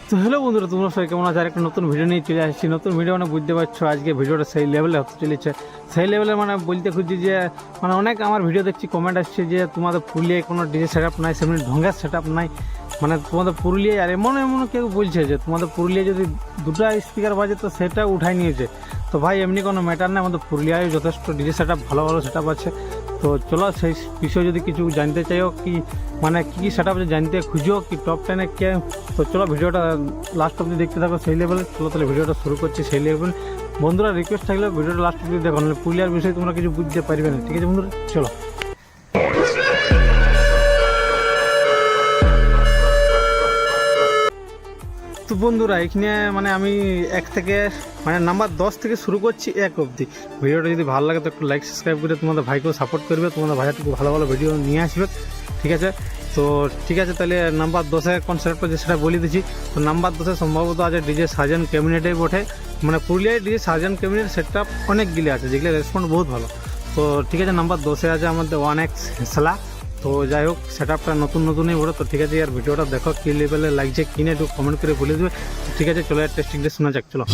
তো হ্যালো বন্ধুরা, তোমরা সবাই কেমন আছো? আর একটা নতুন ভিডিও নিয়ে চলে আসছি। নতুন ভিডিও মানে বুঝতে পারছো, আজকে ভিডিওটা সেই লেভেলে হতে চলেছে। সেই লেভেলে মানে বলতে খুঁজছি যে মানে অনেক আমার ভিডিও দেখছি, কমেন্ট আসছে যে তোমাদের পুরুলিয়ায় কোনো ডিজে সেট আপ নাই, সেমনি ঢঙ্গের সেট আপ নাই। মানে তোমাদের পুরুলিয়ায় আর এমন এমন কেউ বলছে যে তোমাদের পুরুলিয়ায় যদি দুটো স্পিকার বাজে তো সেটা উঠাই নিয়েছে। তো ভাই এমনি কোনো ম্যাটার নেই, আমাদের পুরুলিয়ায় যথেষ্ট ডিজে সেট আপ ভালো ভালো সেট আপ আছে। তো চলো সেই বিষয়ে যদি কিছু জানতে চাইও, কি মানে কী সেট আপ জানতে খুঁজো, কি টপ 10-এ কে, তো চলো ভিডিওটা লাস্ট অবধি দেখতে থাকো সেই লেভেলে। চলো তাহলে ভিডিওটা শুরু করছি সেই লেভেল। বন্ধুরা রিকোয়েস্ট থাকলে ভিডিওটা লাস্ট অবধি দেখো, নাহলে পুরুলিয়ার বিষয়ে তোমরা কিছু বুঝতে পারবে না। ঠিক আছে বন্ধুরা, চলো। তো বন্ধুরা এখানে মানে আমি এক থেকে মানে নাম্বার 10 থেকে শুরু করছি 1 অবধি। ভিডিওটা যদি ভালো লাগে তো একটু লাইক সাবস্ক্রাইব করে তোমাদের ভাইকেও সাপোর্ট করবে, তোমাদের ভাইয়া একটু ভালো ভালো ভিডিও নিয়ে আসবে। ঠিক আছে, তো ঠিক আছে তাহলে নাম্বার 10-এ কনসেপ্টটা যে সেটা বলে দিচ্ছি। তো নাম্বার 10-এ সম্ভবত আছে ডিজে সার্জেন ক্যাবিনেটেই বটে। মানে পুরুলিয়ায় ডিজে সার্জেন ক্যাবিনেট সেট আপ অনেকগুলি আছে, যেগুলো রেসপন্ড বহুত ভালো। তো ঠিক আছে, নাম্বার 10-এ আছে আমাদের 1X হেসলা। তো যাই হোক সেট আপটা নতুনই বড়ো। তো ঠিক আছে, আর ভিডিওটা দেখো কী লেভেলে লাগছে কিনে একটু কমেন্ট করে বলে দেবে। ঠিক আছে, চলো টেস্টিং দিয়ে শোনা যাক, চলো।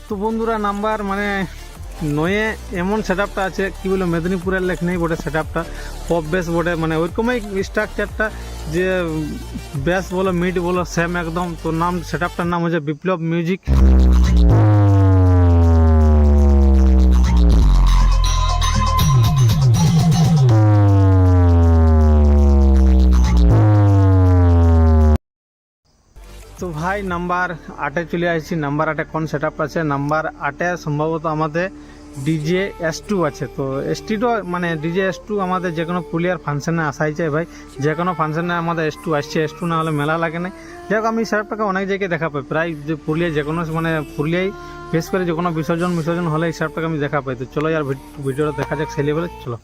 তো বন্ধুরা নাম্বার মানে 9-এ এমন সেট আপটা আছে, কী বলো, মেদিনীপুরের লেখ নেই বটে সেট আপটা, পপ বেস বটে। মানে ওইরকমই স্ট্রাকচারটা, যে বেস বলো মিড বলো সেম একদম। তো নাম সেট আপটার নাম হচ্ছে বিপ্লব মিউজিক। তো ভাই নাম্বার 8-এ চলে আসছি। নাম্বার 8-এ কোন সেট আপ আছে? নাম্বার 8-এ সম্ভবত আমাদের ডিজে S2 আছে। তো S2 মানে ডিজে S2 আমাদের যে কোনো পুরুলিয়ার ফাংশনে আসাই চাই ভাই। যে কোনো ফাংশনে আমাদের S2 আসছে, S2 না হলে মেলা লাগে না। যাই হোক, আমি সেট আপটাকে অনেক জায়গায় দেখা পাই, প্রায় যে পুরুলিয়ায় যে কোনো মানে পুরুলিয়ায় বেশ করে যে কোনো বিসর্জন হলে এই সেট আপটাকে আমি দেখা পাই। তো চলো আর ভিডিওটা দেখা যাক সেই লেভেলে, চলো।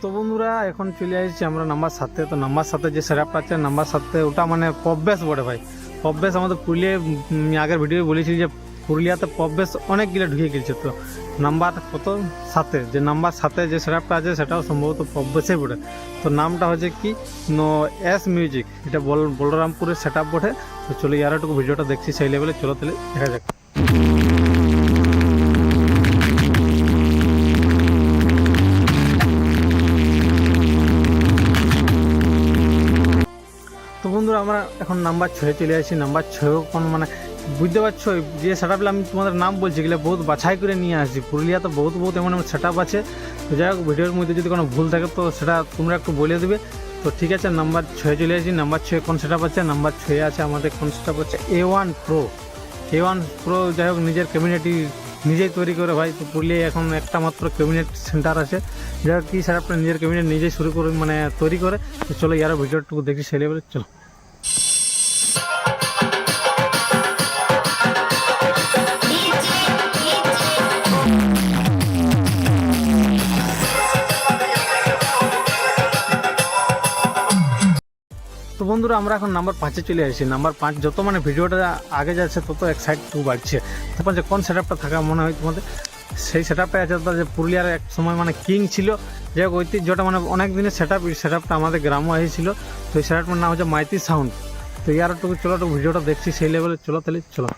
তো বন্ধুরা এখন চলে আসছি আমরা নাম্বার 7-এ। তো নাম্বার 7-এ যে সেট আপটা আছে, নাম্বার 7-এ ওটা মানে পপ বেস বটে ভাই। পপ বেস আমাদের পুরুলিয়ায় আগের ভিডিও বলেছি যে পুরুলিয়াতে পপ বেস অনেকগুলো ঢুকে গেছে। তো নাম্বার কত 7-এ, যে নাম্বার 7-এ যে সেট আপটা আছে সেটাও সম্ভবত পপ বেসে বটে। তো নামটা হচ্ছে কি এস মিউজিক, এটা বলরামপুরের সেট আপ বটে। তো চলো ইয়ারটুকু ভিডিওটা দেখছি সেই লেভেলে, চলো তাহলে দেখা যাক। তো বন্ধুরা আমরা এখন নাম্বার 6-এ চলে আসছি। নাম্বার 6 কোন মানে বুঝতে পারছো, যে সেট আপগুলো আমি তোমাদের নাম বলছি এগুলো বহুত বাছাই করে নিয়ে আসছি। পুরুলিয়াতে বহুত এমন এমন সেট আপ আছে। তো যাই হোক, ভিডিওর মধ্যে যদি কোনো ভুল থাকে তো সেটা তোমরা একটু বলে দেবে। তো ঠিক আছে, নাম্বার 6-এ চলে আসছি। নাম্বার 6-এ কোন সেট আপ আছে? নাম্বার 6-এ আছে আমাদের কোন সেট আপ আছে A1 Pro। যাই হোক, নিজের কমিউনিটি নিজেই তৈরি করে ভাই। তো পুরুলিয়ায় এখন একটা মাত্র কমিউনিটি সেন্টার আছে, যাই হোক কি সেট আপটা নিজের কমিউনিটি নিজেই শুরু করে মানে তৈরি করে। তো চলো ইয়ারও ভিডিওটুকু দেখি সেই লেভেলে, চলো। তো বন্ধুরা আমরা এখন নাম্বার 5-এ চলে আসছি। নাম্বার 5 যত মানে ভিডিওটা আগে যাচ্ছে তত এক্সাইটমেন্ট বাড়ছে। তারপর যে কোন সেট আপটা থাকা মনে হয় তোমাদের, সেই সেট আপটা আছে যে পুরুলিয়ার এক সময় মানে কিং ছিল, যাই হোক ঐতিহ্যটা মানে অনেক দিনের সেট আপটা আমাদের গ্রামও এসেছিলো। তো এই সেট আপটার নাম হচ্ছে মাইতি সাউন্ড। তো ইয়ারটুকু চলো একটু ভিডিওটা দেখছি সেই লেভেলে, চলো তাহলে চলো।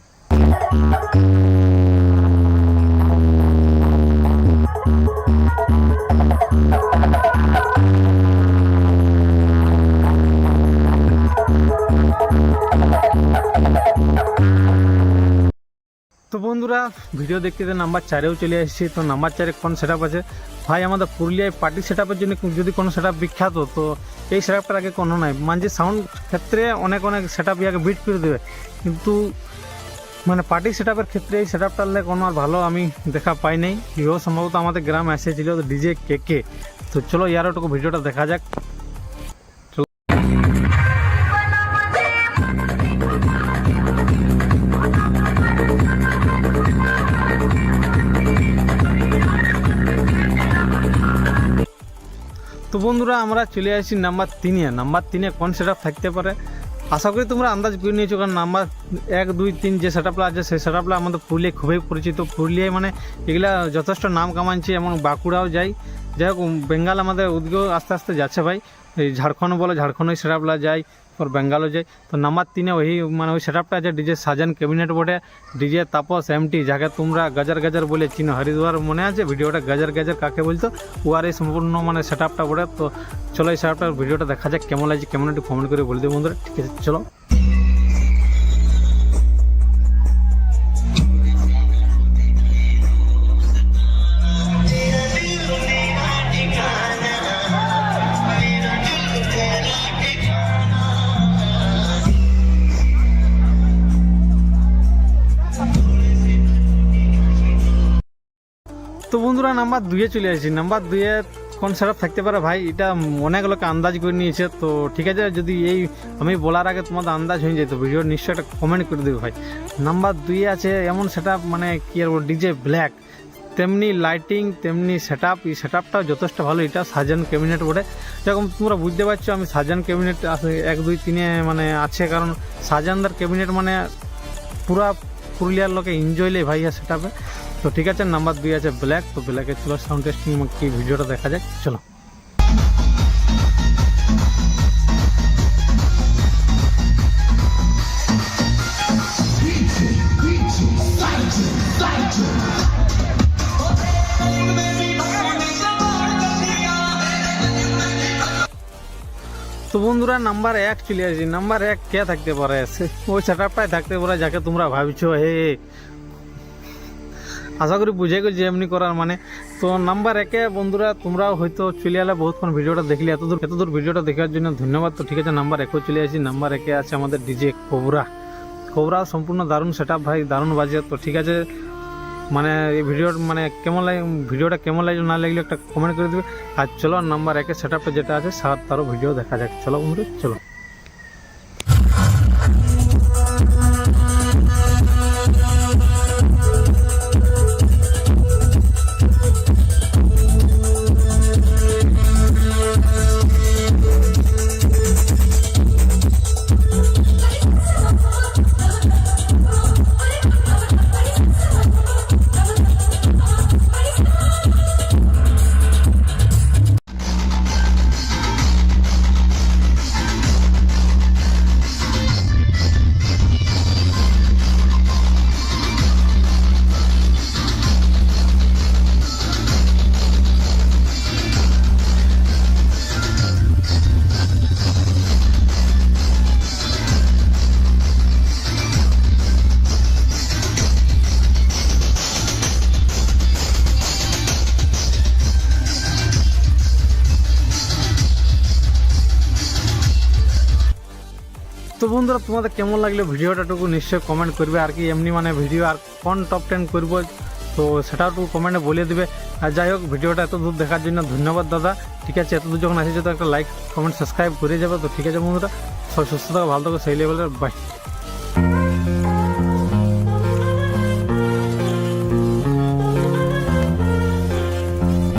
তো বন্ধুরা ভিডিও দেখতে নাম্বার 4-এও চলে এসেছি। তো নাম্বার 4-এ কোন সেট আপ আছে ভাই? আমাদের পুরুলিয়ায় পার্টি সেট আপের জন্য যদি কোনো সেট আপ বিখ্যাত, তো এই সেট আপটার আগে কোনো নাই। মানে সাউন্ড ক্ষেত্রে অনেক সেট আপ ইয়াকে বিট করে দেবে, কিন্তু মানে পার্টি সেট আপের ক্ষেত্রে এই সেট আপটার কোনো আর ভালো আমি দেখা পাই নাই। ইও সম্ভবত আমাদের গ্রাম এসেছিল ডিজে কে। তো চলো ইয়ারটুকু ভিডিওটা দেখা যাক। তো বন্ধুরা আমরা চলে আসি নাম্বার 3-এ। নাম্বার 3-এ কোন সেটআপ থাকতে পারে আশা করি তোমরা আন্দাজ করে নিয়েছো, কারণ নাম্বার 1, 2, 3 যে সেটআপটা আছে সেই সেটআপটা আমাদের পুরুলিয়ায় খুবই পরিচিত। পুরুলিয়ায় মানে এগুলা যথেষ্ট নাম কামাচ্ছে, এবং বাঁকুড়াও যাই, যাই হোক বেঙ্গাল আমাদের উদ্যোগ আস্তে আস্তে যাচ্ছে ভাই। এই ঝাড়খণ্ড বলে ঝাড়খণ্ডই সেটআপলা যায়, और বেঙ্গালও যায়। তো নাম্বার 3-এ ওই সেটআপটা আছে ডিজে সাজান ক্যাবিনেট বটে, ডিজে তাপস এমটি, যাকে তোমরা গাজার গাজার বলে চিনো। হরিদ্বার মনে আছে ভিডিওটা গাজার গাজার কাকে বলতো, ও আর এই সম্পূর্ণ সেটআপটা বটে। তো চলো এই সেটআপটার ভিডিওটা দেখা যাক, কেমন লাগছে কেমন একটু কমেন্ট করে বলে দেবো বন্ধুরা। ঠিক আছে চলো। তো বন্ধুরা নাম্বার 2-এ চলে আসছি। নাম্বার 2-এ কোন সেটআপ থাকতে পারে ভাই, এটা অনেক লোকে আন্দাজ করে নিয়েছে। তো ঠিক আছে, যদি এই আমি বলার আগে তোমাদের আন্দাজ হয়ে যায় তো ভিডিও নিশ্চয়ই একটা কমেন্ট করে দেবে ভাই। নাম্বার 2-এ আছে এমন সেটআপ, মানে কি আর ডিজে ব্ল্যাক, তেমনি লাইটিং তেমনি সেটআপ। এই সেটআপটাও যথেষ্ট ভালো, এটা সাজান ক্যাবিনেট বটে। যেরকম তোমরা বুঝতে পারছো আমি সাজান ক্যাবিনেট 1, 2, 3-এ আছে, কারণ সাজানদার ক্যাবিনেট পুরা পুরুলিয়ার লোকে এনজয় লে ভাই সেটআপে। তো ঠিক আছে, নাম্বার 2 আছে ব্ল্যাক। তো ব্ল্যাকের চলো সাউন্ড টেস্টিং কি ভিডিওটা দেখা যাক চলো। তো বন্ধুরা নাম্বার 1 চলে আসছি। নাম্বার 1 কে থাকতে পারে, ওই সেটআপটাই থাকতে পারে যাকে তোমরা ভাবছো হে, আশা করি বুঝে গেছি এমনি করার মানে। তো নাম্বার 1-এ বন্ধুরা তোমরাও হয়তো চলে এলে বহুতক্ষণ ভিডিওটা দেখলে, এতদূর ভিডিওটা দেখার জন্য ধন্যবাদ। তো ঠিক আছে, নাম্বার 1-এও চলে আসি। নাম্বার 1-এ আছে আমাদের ডিজে কোবরা সম্পূর্ণ দারুণ সেটআপ ভাই, দারুণ বাজে। তো ঠিক আছে, এই ভিডিওর ভিডিওটা কেমন লাগলো না লাগলে একটা কমেন্ট করে দেবে। আর চলো নাম্বার 1-এর সেটআপটা যেটা আছে তারও ভিডিও দেখা যাক চলো বন্ধুরা চলো। তো বন্ধুরা তোমাদের কেমন লাগলো ভিডিওটাটুকু নিশ্চয়ই কমেন্ট করবে। আর কি এমনি ভিডিও আর কোন টপ 10 করব তো সেটাও একটু কমেন্টে বলে দেবে। আর যাই হোক ভিডিওটা এত দূর দেখার জন্য ধন্যবাদ দাদা। ঠিক আছে, এত দূর যখন আসে তো একটা লাইক কমেন্ট সাবস্ক্রাইব করে যাবে। তো ঠিক আছে বন্ধুরা, সব সুস্থ থাকো, ভালো থাকো, সেই লেভেলের বাই।